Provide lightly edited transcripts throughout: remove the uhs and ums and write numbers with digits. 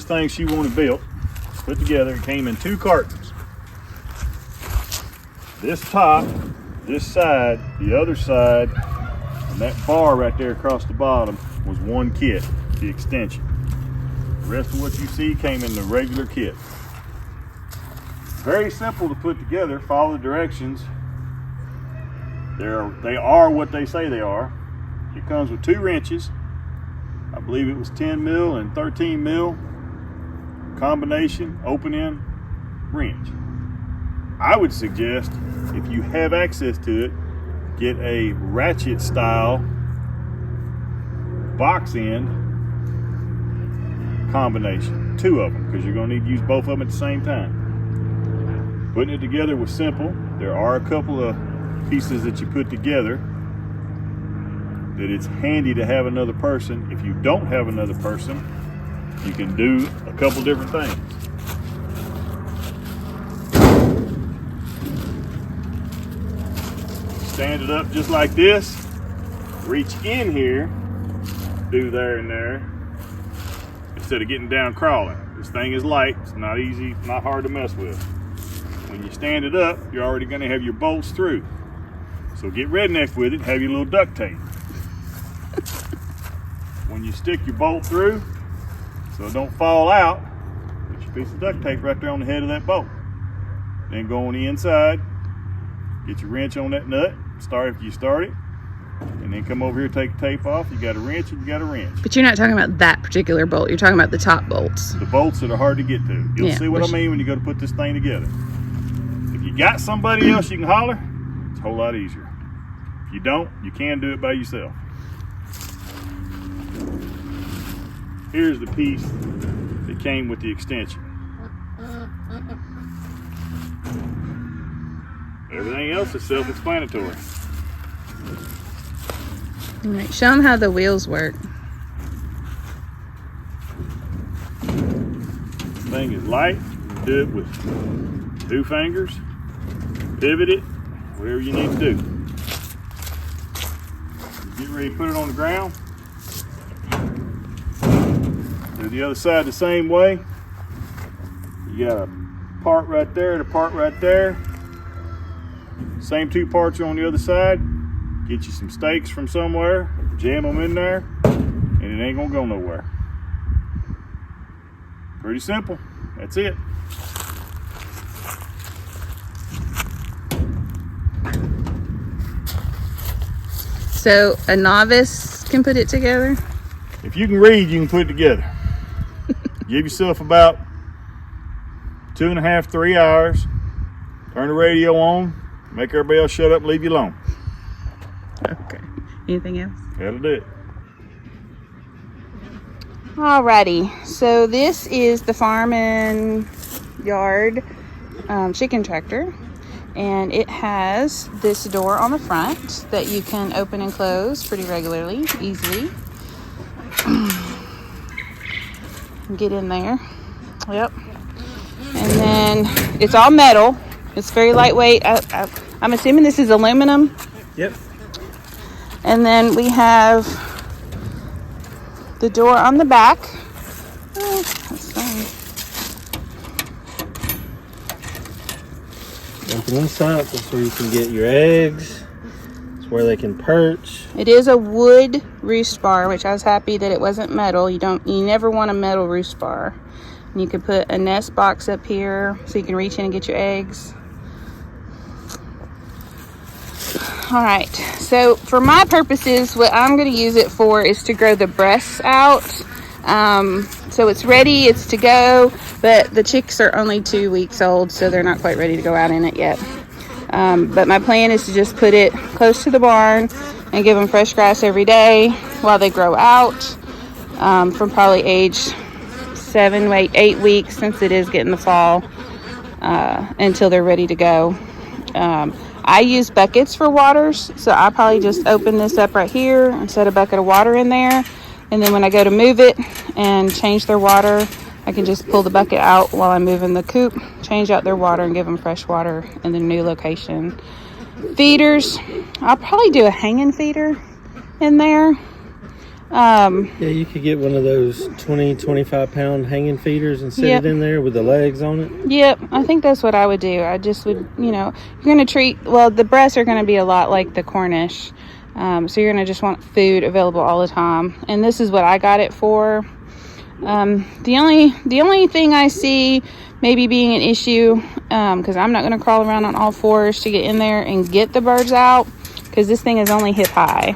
thing she wanted built, put together. It came in 2 cartons. This top, this side, the other side, and that bar right there across the bottom was one kit, the extension. The rest of what you see came in the regular kit. Very simple to put together. Follow the directions. They are what they say they are. It comes with 2 wrenches. I believe it was 10 mil and 13 mil combination open-end wrench. I would suggest, if you have access to it, get a ratchet style box end combination, 2 of them, because you're going to need to use both of them at the same time. Putting it together was simple. There are a couple of pieces that you put together that it's handy to have another person. If you don't have another person, you can do a couple different things. Stand it up just like this, reach in here, do there and there, instead of getting down crawling. This thing is light, it's not easy, not hard to mess with. When you stand it up, you're already going to have your bolts through. So get redneck with it, have your little duct tape. When you stick your bolt through, so it don't fall out, put your piece of duct tape right there on the head of that bolt. Then go on the inside, get your wrench on that nut, start if you start it, and then come over here, take the tape off. You got a wrench and you got a wrench. But you're not talking about that particular bolt, you're talking about the top bolts. The bolts that are hard to get to. You'll see what I mean when you go to put this thing together. If you got somebody else you can holler, it's a whole lot easier. If you don't, you can do it by yourself. Here's the piece that came with the extension. Everything else is self-explanatory. All right, show them how the wheels work. This thing is light. You do it with 2 fingers. Pivot it, whatever you need to do. Get ready to put it on the ground. Do the other side the same way. You got a part right there and a part right there. Same 2 parts are on the other side. Get you some stakes from somewhere, jam them in there, and it ain't gonna go nowhere. Pretty simple. That's it. So a novice can put it together? If you can read, you can put it together. Give yourself about 2.5, 3 hours. Turn the radio on. Make everybody else shut up and leave you alone. Okay. Anything else? That'll do it. Alrighty. So this is the farm and yard chicken tractor. And it has this door on the front that you can open and close pretty regularly, easily. Get in there. Yep. And then it's all metal. It's very lightweight. I'm assuming this is aluminum. Yep. And then we have the door on the back. Oh, that's fine. Open this up. That's where you can get your eggs. It's where they can perch. It is a wood roost bar, which I was happy that it wasn't metal. You never want a metal roost bar. And you can put a nest box up here so you can reach in and get your eggs. All right, so for my purposes, what I'm going to use it for is to grow the breasts out. So it's ready, it's to go, but the chicks are only 2 weeks old, so they're not quite ready to go out in it yet. But my plan is to just put it close to the barn and give them fresh grass every day while they grow out, from probably age 7, 8 weeks, since it is getting the fall, until they're ready to go. I use buckets for waters, so I probably just open this up right here and set a bucket of water in there, and then when I go to move it and change their water, I can just pull the bucket out while I'm moving the coop, change out their water, and give them fresh water in the new location. Feeders, I'll probably do a hanging feeder in there. Yeah, you could get one of those 20-25 pound hanging feeders and set Yep. it in there with the legs on it. Yep, I think that's what I would do. I just would, you're going to treat, well, the breasts are going to be a lot like the Cornish. So you're going to just want food available all the time. And this is what I got it for. The only thing I see maybe being an issue, because I'm not going to crawl around on all fours to get in there and get the birds out, because this thing is only hip high,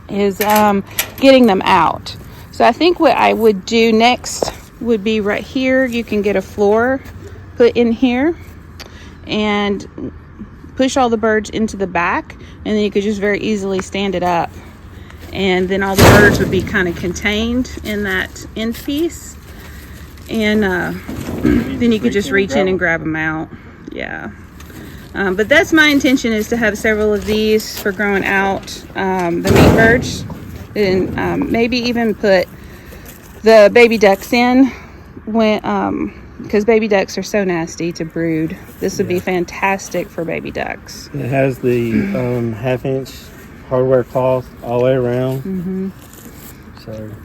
is getting them out. So I think what I would do next would be right here. You can get a floor put in here and push all the birds into the back, and then you could just very easily stand it up, and then all the birds would be kind of contained in that end piece, and then you could just reach in and grab them out. Yeah. But that's my intention, is to have several of these for growing out the meat birds, and maybe even put the baby ducks in when because baby ducks are so nasty to brood. This would be fantastic for baby ducks. It has the 1/2-inch hardware cloth all the way around. Mm-hmm.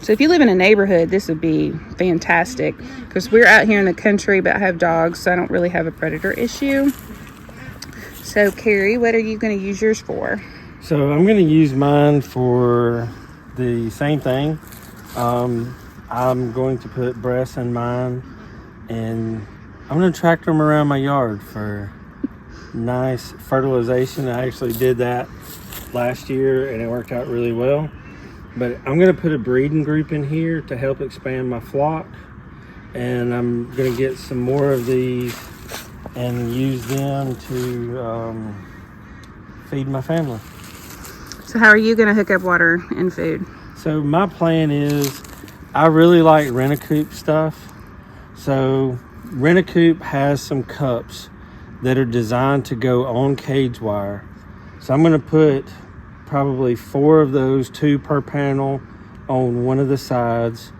So if you live in a neighborhood, this would be fantastic, because we're out here in the country, but I have dogs, so I don't really have a predator issue. So Carey, what are you going to use yours for? So I'm going to use mine for the same thing. I'm going to put breasts in mine, and I'm going to tractor them around my yard for nice fertilization. I actually did that last year, and it worked out really well. But I'm going to put a breeding group in here to help expand my flock, and I'm going to get some more of these and use them to feed my family. So how are you going to hook up water and food? So my plan is, I really like Rent-A-Coop stuff. So Rent-A-Coop has some cups that are designed to go on cage wire. So I'm going to put probably 4 of those, 2 per panel, on one of the sides,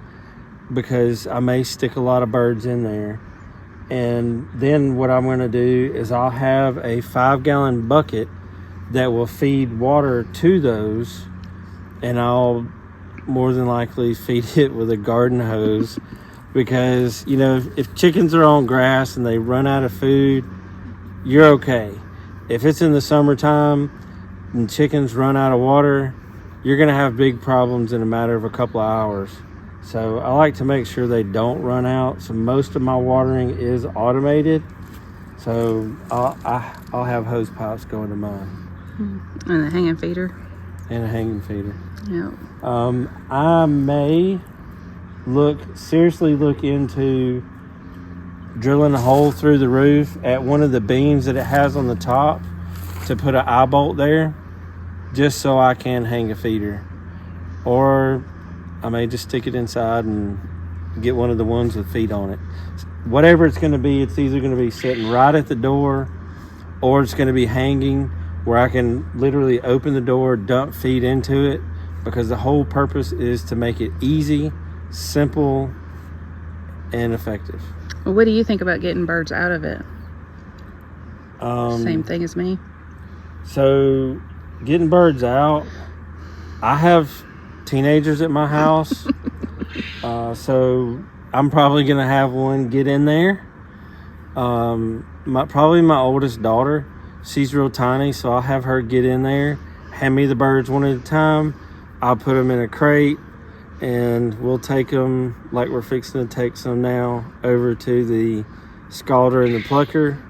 because I may stick a lot of birds in there. And then what I'm going to do is I'll have a 5-gallon bucket that will feed water to those, and I'll more than likely feed it with a garden hose, because if chickens are on grass and they run out of food, you're okay. If it's in the summertime and chickens run out of water, you're going to have big problems in a matter of a couple of hours. So I like to make sure they don't run out. So most of my watering is automated. So I'll have hose pipes going to mine. And a hanging feeder. And a hanging feeder. Yeah. I may seriously look into drilling a hole through the roof at one of the beams that it has on the top to put an eye bolt there, just so I can hang a feeder. Or I may just stick it inside and get one of the ones with feet on it. Whatever it's going to be, it's either going to be sitting right at the door, or it's going to be hanging where I can literally open the door, dump feed into it, because the whole purpose is to make it easy, simple, and effective. Well, what do you think about getting birds out of it? Same thing as me. So getting birds out, I have teenagers at my house, so I'm probably gonna have one get in there. Probably my oldest daughter, she's real tiny, so I'll have her get in there, hand me the birds one at a time. I'll put them in a crate, and we'll take them, like we're fixing to take some now, over to the scalder and the plucker,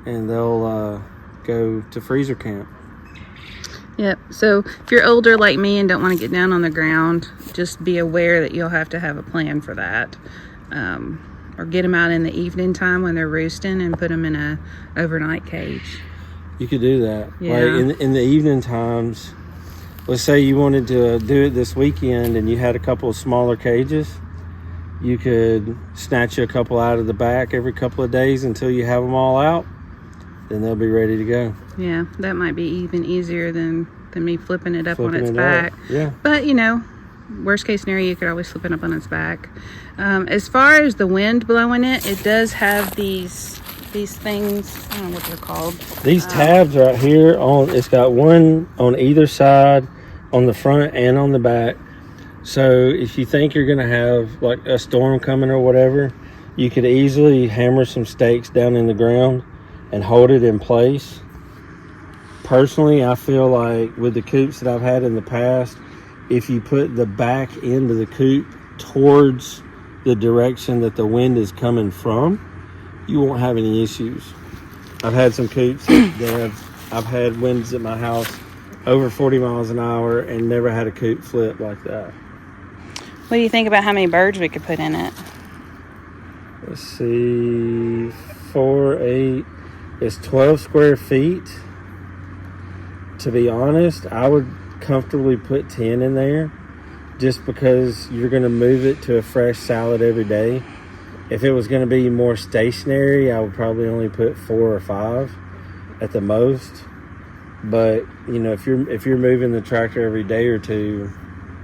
and they'll go to freezer camp. Yep. So if you're older like me and don't want to get down on the ground, just be aware that you'll have to have a plan for that. Or get them out in the evening time when they're roosting and put them in a overnight cage. You could do that. Yeah. Like in the evening times, let's say you wanted to do it this weekend and you had a couple of smaller cages, you could snatch a couple out of the back every couple of days until you have them all out. Then they'll be ready to go. Yeah, that might be even easier than me flipping it up on its back. Yeah. But, worst case scenario, you could always flip it up on its back. As far as the wind blowing it, it does have these things, I don't know what they're called. These tabs right here, it's got one on either side on the front and on the back. So if you think you're going to have like a storm coming or whatever, you could easily hammer some stakes down in the ground and hold it in place. Personally, I feel like with the coops that I've had in the past, if you put the back end of the coop towards the direction that the wind is coming from, you won't have any issues. I've had some coops that I've had winds at my house over 40 miles an hour and never had a coop flip like that. What do you think about how many birds we could put in it? Let's see, 4, 8, it's 12 square feet. To be honest, I would comfortably put 10 in there just because you're going to move it to a fresh salad every day. If it was going to be more stationary, I would probably only put 4 or 5 at the most. But, you know, if you're moving the tractor every day or two,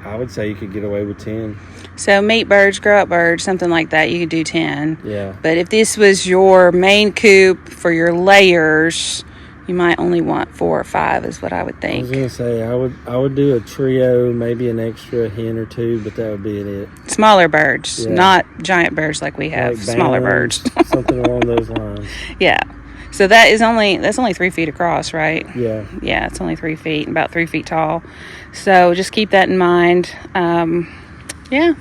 I would say you could get away with 10. So meat birds, grow up birds, something like that, you could do 10. Yeah. But if this was your main coop for your layers, you might only want 4 or 5 is what I would I think. was gonna say I would do a trio, maybe an extra hen or 2, but that would be it. Smaller birds, Yeah. not giant birds like we have. Like Smaller bands, birds. something along those lines. Yeah. So that's only 3 feet across, right? Yeah. Yeah, it's only 3 feet, about 3 feet tall. So just keep that in mind. Yeah.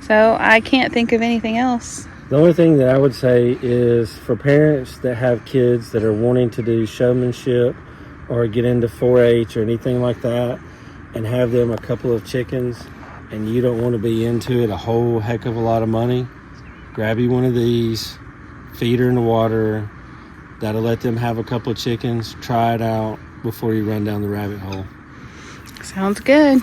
So I can't think of anything else. The only thing that I would say is for parents that have kids that are wanting to do showmanship or get into 4-H or anything like that and have them a couple of chickens and you don't want to be into it a whole heck of a lot of money, grab you one of these, feed her in the water. That'll let them have a couple of chickens, try it out before you run down the rabbit hole. Sounds good.